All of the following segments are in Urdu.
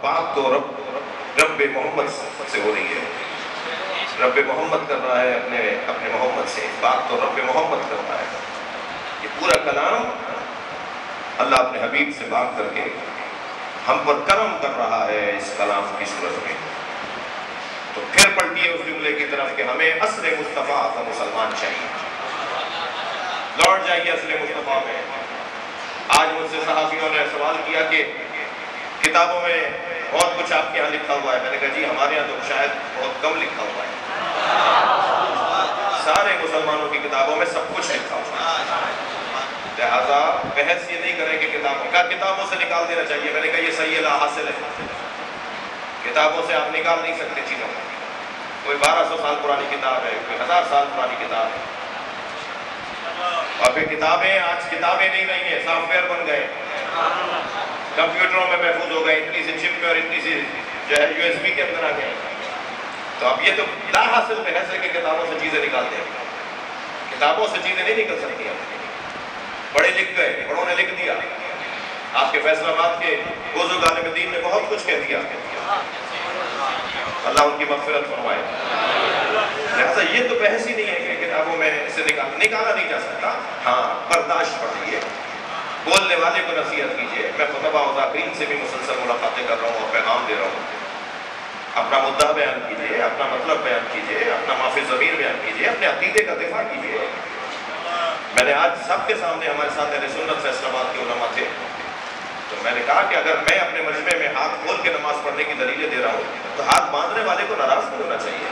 بات تو رب محمد سے ہو رہی ہے، رب محمد کر رہا ہے اپنے محمد سے، بات تو رب محمد کر رہا ہے۔ یہ پورا کلام اللہ اپنے حبیب سے بات کر کے ہم پر کرم کر رہا ہے اس کلام کی صورت میں۔ تو پھر پلٹیے اس جملے کی طرف کہ ہمیں اصل مصطفیٰ کا مسلمان چاہیے، لوٹ جائیے اصل مصطفیٰ میں۔ آج مجھ سے صحافیوں نے سوال کیا کہ کتابوں میں بہت کچھ آپ کے یہاں لکھا ہوا ہے، میں نے کہا جی ہمارے یہاں تو شاید بہت کم لکھا ہوا ہے، سارے مسلمانوں کی کتابوں میں سب کچھ لکھا ہوا ہے، لہذا بحث یہ نہیں کریں کہ کتابوں سے نکال دینا چاہیے۔ میں نے کہا یہ صحیح لا حاصل ہے، کتابوں سے آپ نکال نہیں سکتے چیزوں کو، کوئی 1200 سال پرانی کتاب ہے، کوئی 1000 سال پرانی کتاب ہے، اور پھر کتابیں آج کتابیں نہیں رہی ہیں، سافٹ ویئر بن گئے، کمپیوٹروں میں محفوظ ہو گئے، اتنی سی چپ میں اور اتنی سی جو ہے USB کے اندر آ گئے۔ تو اب یہ تو لا حاصل بحث ہے کہ کتابوں سے چیزیں نکالتے ہیں، کتابوں سے چیزیں نہیں نکل سکتی ہیں۔ بڑے لکھ گئے، بڑوں نے لکھ دیا، آپ کے فیصل آباد کے بزرگ عالم دین نے بہت کچھ کہہ دیا، اللہ ان کی مغفرت فرمائے۔ لہذا یہ تو بحث ہی نہیں ہے کہ کتابوں میں اسے نکالا نہیں جا سکتا۔ ہاں برداشت پڑھیے، بولنے والے کو نصیحت کیجیے۔ میں خطبہ و ذاکرین سے بھی مسلسل ملاقاتیں کر رہا ہوں اور پیغام دے رہا ہوں، اپنا مدعا بیان کیجیے، اپنا مطلب بیان کیجیے، اپنا معافی ضمیر بیان کیجیے، اپنے عقیدے کا دفاع کیجیے۔ میں نے آج سب کے سامنے، ہمارے ساتھ اہل سنت فیصل آباد کے علماء تھے، تو میں نے کہا کہ اگر میں اپنے مجمع میں ہاتھ کھول کے نماز پڑھنے کی دلیلیں دے رہا ہوں تو ہاتھ باندھنے والے کو ناراض نہیں ہونا چاہیے،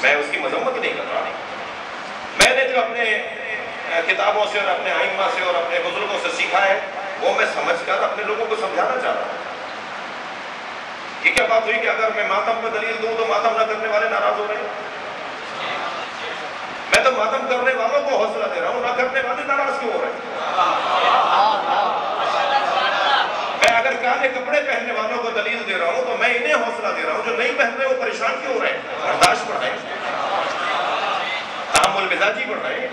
میں اس کی مذمت نہیں کر رہا۔ میں نے جو اپنے کتابوں سے اور اپنے ائمہ سے اور اپنے بزرگوں سے سیکھا ہے وہ میں سمجھ کر اپنے لوگوں کو سمجھانا چاہ رہا ہوں۔ یہ کیا بات ہوئی کہ اگر میں ماتم پر دلیل دوں تو ماتم نہ کرنے والے ناراض ہو رہے ہیں؟ میں تو ماتم کرنے والوں کو حوصلہ دے رہا ہوں، نہ کرنے والے ناراض کیوں ہو رہے ہیں؟ میں اگر کالے کپڑے پہننے والوں کو دلیل دے رہا ہوں تو میں انہیں حوصلہ دے رہا ہوں، جو نہیں پہن رہے وہ پریشان کیوں ہو رہے ہیں؟ برداشت بڑھائیں، تحمل مزاجی بڑھائیں،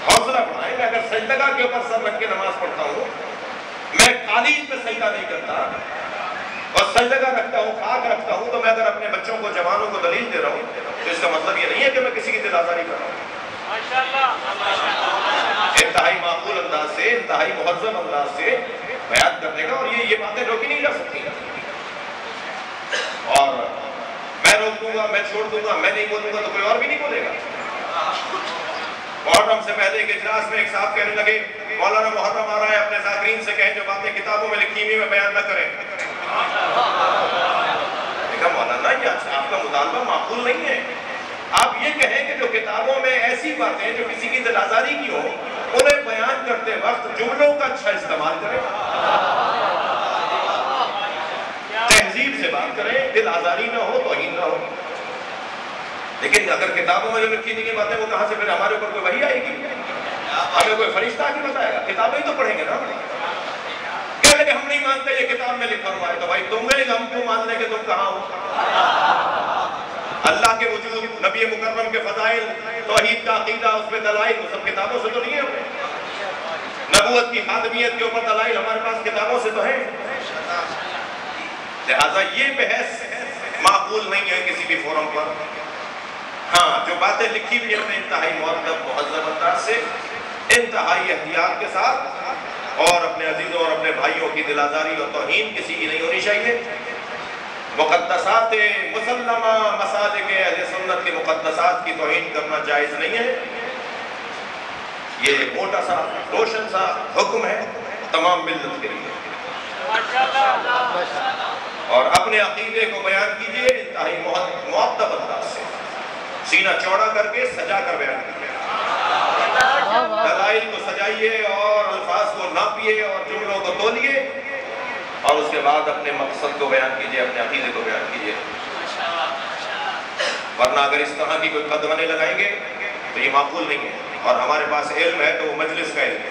حوصلہ بڑھائیں۔ میں اگر سجدگاہ کے اوپر سر رکھ کے نماز پڑھتا ہوں، میں قالین پہ سجدہ نہیں کرتا اور سجدگاہ رکھتا ہوں، خاک رکھتا ہوں، تو میں اگر اپنے بچوں کو، جوانوں کو دلیل دے رہا ہوں تو اس کا مطلب یہ نہیں ہے کہ میں کسی کی دل آزاری کر رہا ہوں۔ انتہائی معقول انداز سے، انتہائی مہذب انداز سے بیان کرنے کا، اور یہ باتیں روکی نہیں جا سکتی۔ اور میں روک دوں گا، میں چھوڑ دوں گا، میں نہیں بولوں گا تو کوئی اور بھی نہیں بولے گا۔ محرم سے پہلے ایک اجلاس میں ایک صاحب کہنے لگے مولانا محرم آ رہا ہے، اپنے ذاکرین سے کہیں جو باتیں کتابوں میں لکھی ہوئی میں بیان نہ کریں۔ دیکھا مولانا یہ آپ کا مطالبہ معقول نہیں ہے، آپ یہ کہیں کہ جو کتابوں میں ایسی باتیں جو کسی کی دل آزاری کی ہو انہیں بیان کرتے وقت جملوں کا اچھا استعمال کریں، تہذیب سے بات کریں، دل آزاری نہ ہو، توہین نہ ہو۔ لیکن اگر کتابوں میں جو لکھی نہیں ہے باتیں وہ کہاں سے پھر ہمارے اوپر کوئی وحی آئے گی؟ ہمیں کوئی فرشتہ آ کے بتائے گا؟ کتابیں ہی تو پڑھیں گے نا۔ کہہ لیں کہ ہم نہیں مانتے یہ کتاب میں لکھا ہوا ہے، تو بھائی تم گئے ہم کیوں مان لیں کہ تم کہاں ہو؟ اللہ کے وجود، نبی مکرم کے فضائل، توحید کا عقیدہ، اس پہ دلائل، وہ سب کتابوں سے تو نہیں ہے۔ نبوت کی خاتمیت کے اوپر دلائل ہمارے پاس کتابوں سے تو ہے۔ لہٰذا یہ بحث معقول نہیں ہے کسی بھی فورم پر۔ ہاں جو باتیں لکھی ہوئی ہیں انتہائی مؤدب مہذب انداز سے، انتہائی احتیاط کے ساتھ، اور اپنے عزیزوں اور اپنے بھائیوں کی دل آزاری اور توہین کسی کی نہیں ہونی چاہیے۔ مقدسات مسلمہ، مسالک اہل سنت کے مقدسات کی توہین کرنا جائز نہیں ہے۔ یہ موٹا سا روشن سا حکم ہے تمام ملت کے لیے، اور اپنے عقیدے کو بیان کیجئے انتہائی مؤدب انداز سے، سینہ چوڑا کر کے، سجا کر بیان کیجئے، دلائل کو سجائیے اور الفاظ کو ناپیے اور جملوں کو تولیے، اور اس کے بعد اپنے مقصد کو بیان کیجئے، اپنے عقیدے کو بیان کیجئے۔ ورنہ اگر اس طرح کی کوئی قدغنیں لگائیں گے تو یہ معقول نہیں ہے۔ اور ہمارے پاس علم ہے تو وہ مجلس کا علم ہے۔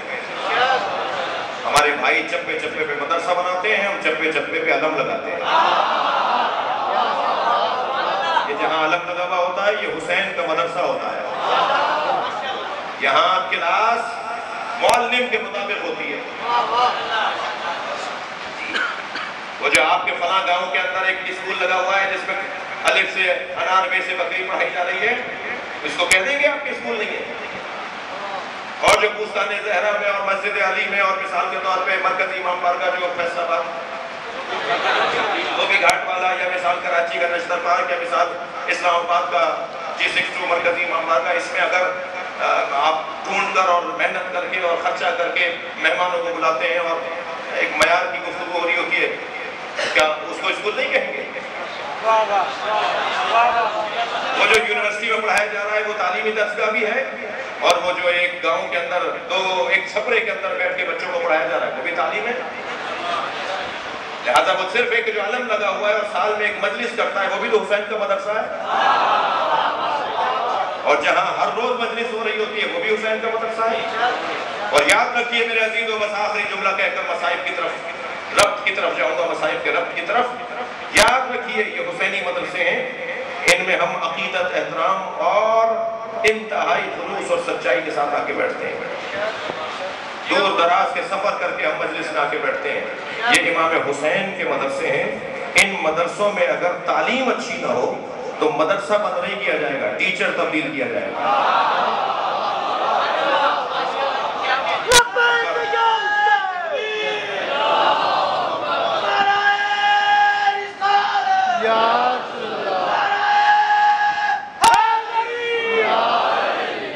ہمارے بھائی چپے چپے پہ مدرسہ بناتے ہیں، ہم چپے چپے پہ علم لگاتے ہیں۔ یہ جہاں علم لگا ہوا ہوتا ہے یہ حسین کا مدرسہ ہوتا ہے، یہاں کلاس معلم کے مطابق ہوتی ہے۔ جو آپ کے فلاں گاؤں کے اندر ایک اسکول لگا ہوا ہے جس میں الف سے انار بے سے بکری پڑھائی جا رہی ہے، اس کو کہہ دیں گے آپ کے اسکول نہیں ہے؟ اور جو بوستان زہرا میں اور مسجد علی میں اور مثال کے طور پہ مرکزی امام بارگاہ جو فیصل آباد وہ بھی گھاٹ والا، یا مثال کراچی کا نشتر پارک، یا مثال اسلام آباد کا G62 مرکزی امام بارگاہ، اس میں اگر آپ ڈھونڈ کر اور محنت کر کے اور خرچہ کر کے مہمانوں کو بلاتے ہیں اور ایک معیار کی گفتگو ہو رہی ہوتی ہے، کیا اس کو اسکول نہیں کہیں گے؟ وہ جو یونیورسٹی میں پڑھایا جا رہا ہے وہ تعلیمی درجگاہ بھی ہے، اور وہ جو ایک گاؤں کے اندر ایک چھپرے کے اندر بیٹھ کے بچوں کو پڑھایا جا رہا ہے وہ بھی تعلیم ہے۔ لہذا وہ صرف ایک جو علم لگا ہوا ہے اور سال میں ایک مجلس کرتا ہے وہ بھی تو حسین کا مدرسہ ہے، اور جہاں ہر روز مجلس ہو رہی ہوتی ہے وہ بھی حسین کا مدرسہ ہے۔ اور یاد رکھیے میرے عزیزو، بس آخری جملہ کہہ کر مصائب کی طرف ربط کی طرف جاؤں گا، مصائب کے ربط کی طرف، یاد رکھیے یہ حسینی مدرسے ہیں، ان میں ہم عقیدت، احترام اور انتہائی خلوص اور سچائی کے ساتھ آ کے بیٹھتے ہیں، دور دراز کے سفر کر کے ہم مجلس میں آ کے بیٹھتے ہیں۔ یہ امام حسین کے مدرسے ہیں، ان مدرسوں میں اگر تعلیم اچھی نہ ہو تو مدرسہ بند نہیں کیا جائے گا، ٹیچر تبدیل کیا جائے گا۔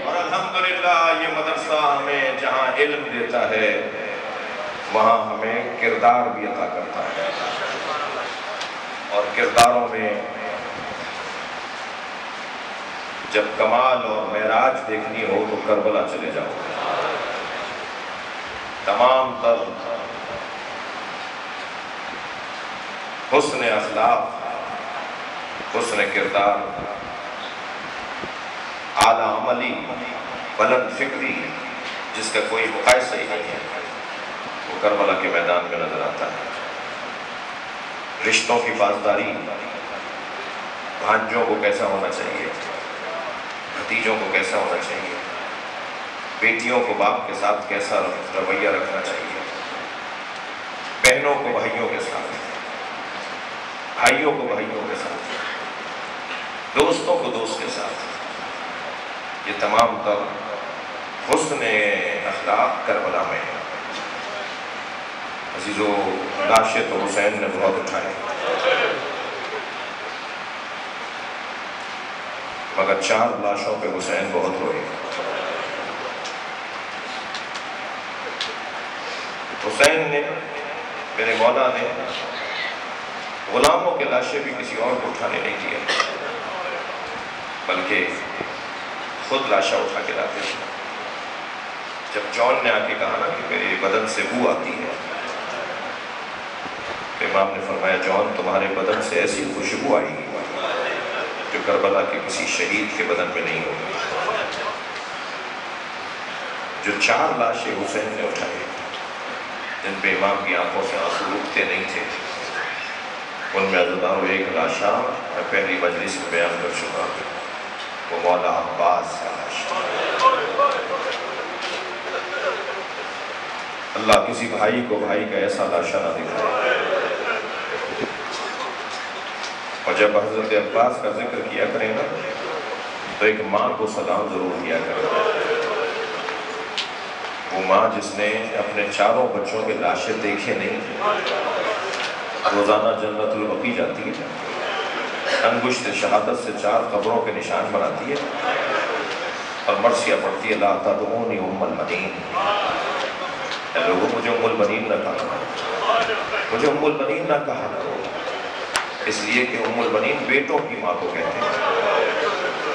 اور الحمدللہ یہ مدرسہ ہمیں جہاں علم دیتا ہے وہاں ہمیں کردار بھی عطا کرتا ہے، اور کرداروں میں جب کمال اور معراج دیکھنی ہو تو کربلا چلے جاؤ، تمام تر حسن اخلاق، حسن کردار، اعلیٰ عملی، بلند فکری، جس کا کوئی مقایسہ ہی نہیں ہے، وہ کربلا کے میدان میں نظر آتا ہے۔ رشتوں کی پاسداری، بھانجوں کو کیسا ہونا چاہیے، بھتیجوں کو کیسا ہونا چاہیے، بیٹیوں کو باپ کے ساتھ کیسا رویہ رکھنا چاہیے، بہنوں کو بھائیوں کے ساتھ، بھائیوں کو بھائیوں کے ساتھ، دوستوں کو دوست کے ساتھ، یہ تمام تر حسن اخلاق کربلا میں ہے۔ عزیزو، لاشیں تو حسین نے بہت اٹھائے، مگر 4 لاشوں پہ حسین بہت روئے۔ حسین نے، میرے مولا نے، غلاموں کے لاشیں بھی کسی اور کو اٹھانے نہیں دیا، بلکہ خود لاشیں اٹھا کے لاتے تھے۔ جب جون نے آ کے کہا نا کہ میرے بدن سے بو آتی ہے، تو امام نے فرمایا جون تمہارے بدن سے ایسی خوشبو آئی جو کربلا کے کسی شہید کے بدن میں نہیں ہوگی۔ جو 4 لاشیں حسین نے اٹھائے جن پہ امام کی آنکھوں سے آنسو رکتے نہیں تھے، ان میں عزیزانو ایک لاشا میں پہلی مجلس میں بیان کر چکا، وہ مولا عباس کا لاشا۔ اللہ کسی بھائی کو بھائی کا ایسا لاشا نہ دکھائے۔ اور جب حضرت عباس کا ذکر کیا کریں نا تو ایک ماں کو سلام ضرور کیا کریں، وہ ماں جس نے اپنے 4 بچوں کے لاشیں دیکھے نہیں، روزانہ جنت البقیع جاتی ہے، انگشت شہادت سے 4 قبروں کے نشان بناتی ہے اور مرثیہ پڑھتی ہے، لا تدعونی ام المنین، اے لوگوں مجھے ام المنین نہ کہا، مجھے ام المنین نہ کہا، اس لیے کہ ام المنین بیٹوں کی ماں کو کہتے ہیں،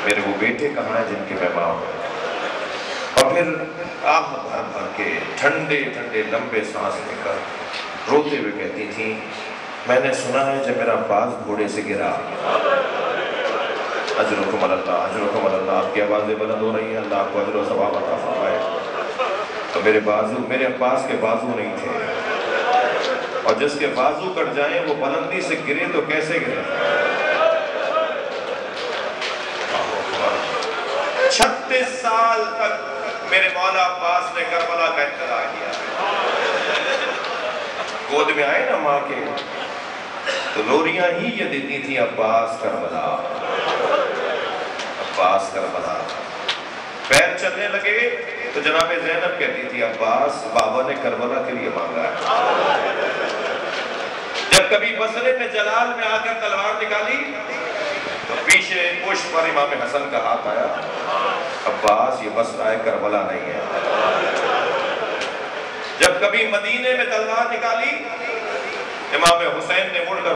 میرے وہ بیٹے کہاں ہیں جن کی میں ماں ہوں۔ اور پھر آہ بھر بھر کے ٹھنڈے ٹھنڈے لمبے سانس لے کر روتے ہوئے کہتی تھیں، میں نے سنا ہے جب میرا باز گھوڑے سے گرا، اجرکم اللہ، اجرکم اللہ، آپ کی آوازیں بلند ہو رہی ہیں، اللہ آپ کو اجر و ثواب عطا فرمائے، تو میرے عباس کے بازو نہیں تھے، اور جس کے بازو کٹ جائیں وہ بلندی سے گرے تو کیسے گرے؟ 36 سال تک میرے مولا عباس نے کربلا کا انتظار کیا، گود میں آئے نا ماں کے تو لوریاں ہی یہ دیتی تھیں عباس کربلا، عباس کربلا۔ پیر چلنے لگے تو جناب زینب کہتی تھی عباس بابا نے کربلا کے لیے مانگا ہے۔ جب کبھی بصرے میں جلال میں آ کر تلوار نکالی تو پیچھے پشت پر امام حسن کا ہاتھ آیا، عباس یہ بصرہ ہے، کربلا نہیں ہے۔ جب کبھی مدینے میں تلوار نکالی، امام حسین نے مڑ کر